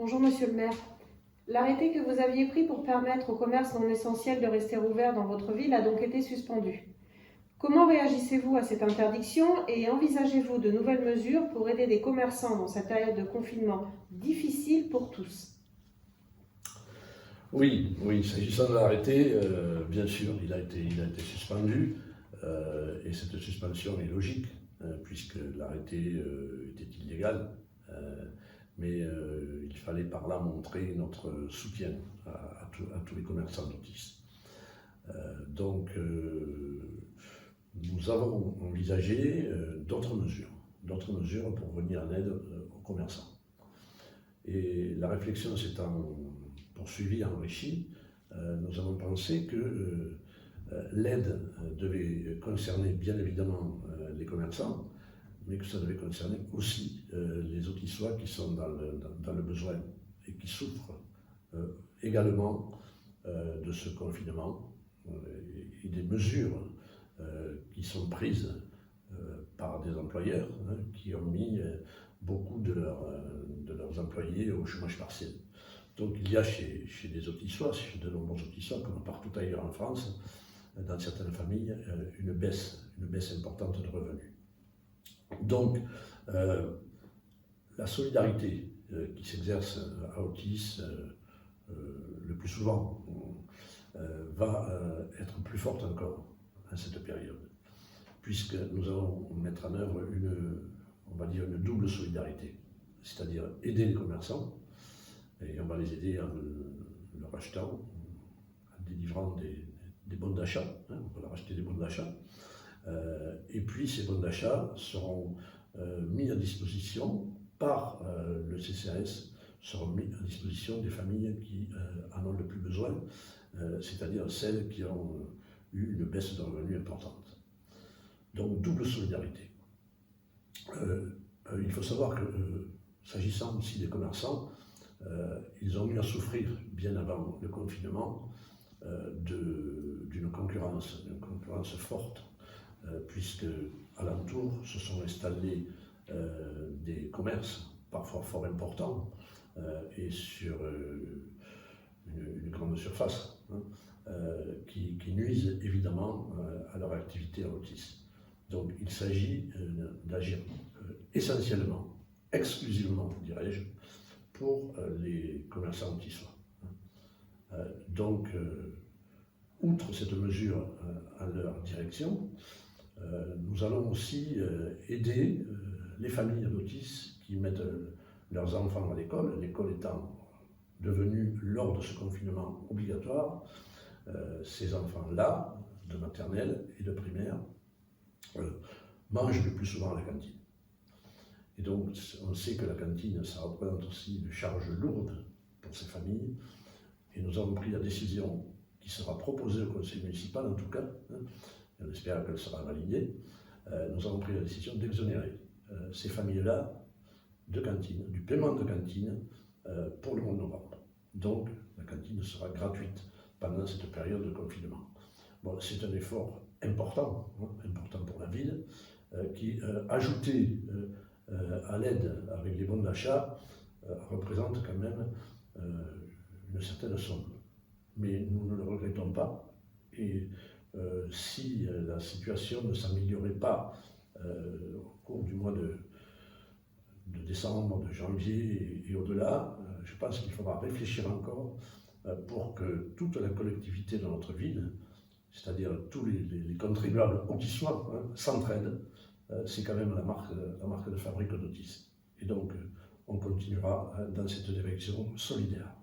Bonjour Monsieur le maire. L'arrêté que vous aviez pris pour permettre aux commerces non essentiels de rester ouverts dans votre ville a donc été suspendu. Comment réagissez-vous à cette interdiction et envisagez-vous de nouvelles mesures pour aider des commerçants dans cette période de confinement difficile pour tous? Oui, s'agissant de l'arrêté, bien sûr, il a été suspendu et cette suspension est logique puisque l'arrêté était illégal, mais il fallait par là montrer notre soutien à tous les commerçants d'autisme. Donc, nous avons envisagé d'autres mesures pour venir en aide aux commerçants. Et la réflexion s'étant poursuivie, enrichie, nous avons pensé que l'aide devait concerner bien évidemment les commerçants, mais que ça devait concerner aussi les autissois qui sont dans le besoin et qui souffrent également de ce confinement et des mesures qui sont prises par des employeurs qui ont mis beaucoup de leurs employés au chômage partiel. Donc il y a chez des autissois, chez de nombreux autissois, comme partout ailleurs en France, dans certaines familles, une baisse importante de revenus. Donc la solidarité qui s'exerce à Otis le plus souvent va être plus forte encore à cette période, puisque nous allons mettre en œuvre une double solidarité, c'est-à-dire aider les commerçants, et on va les aider en leur achetant, en délivrant des bons d'achat, on va leur acheter des bons d'achat, et puis ces bons d'achat seront mis à disposition par le CCAS, seront mis à disposition des familles qui en ont le plus besoin, c'est-à-dire celles qui ont eu une baisse de revenus importante. Donc double solidarité. Il faut savoir que, s'agissant aussi des commerçants, ils ont eu à souffrir bien avant le confinement d'une concurrence forte, puisque alentour se sont installés des commerces parfois fort importants et sur une grande surface qui nuisent évidemment à leur activité à autisme. Donc il s'agit d'agir essentiellement, exclusivement, dirais-je, pour les commerçants autissois. Donc, outre cette mesure à leur direction, nous allons aussi aider les familles d'autistes qui mettent leurs enfants à l'école, l'école étant devenue, lors de ce confinement, obligatoire. Ces enfants-là, de maternelle et de primaire, mangent le plus souvent à la cantine. Et donc, on sait que la cantine, ça représente aussi une charge lourde pour ces familles. Et nous avons pris la décision qui sera proposée au conseil municipal, en tout cas, et on espère qu'elle sera validée. Nous avons pris la décision d'exonérer ces familles-là de cantine, du paiement de cantine pour le mois de novembre. Donc, la cantine sera gratuite pendant cette période de confinement. Bon, c'est un effort important, important pour la ville, qui, ajouté à l'aide avec les bons d'achat, représente quand même une certaine somme. Mais nous ne le regrettons pas. Et si la situation ne s'améliorait pas au cours du mois de décembre, de janvier et au-delà, je pense qu'il faudra réfléchir encore pour que toute la collectivité de notre ville, c'est-à-dire tous les contribuables autissois, s'entraident. C'est quand même la marque de fabrique d'Otis. Et donc, on continuera dans cette direction solidaire.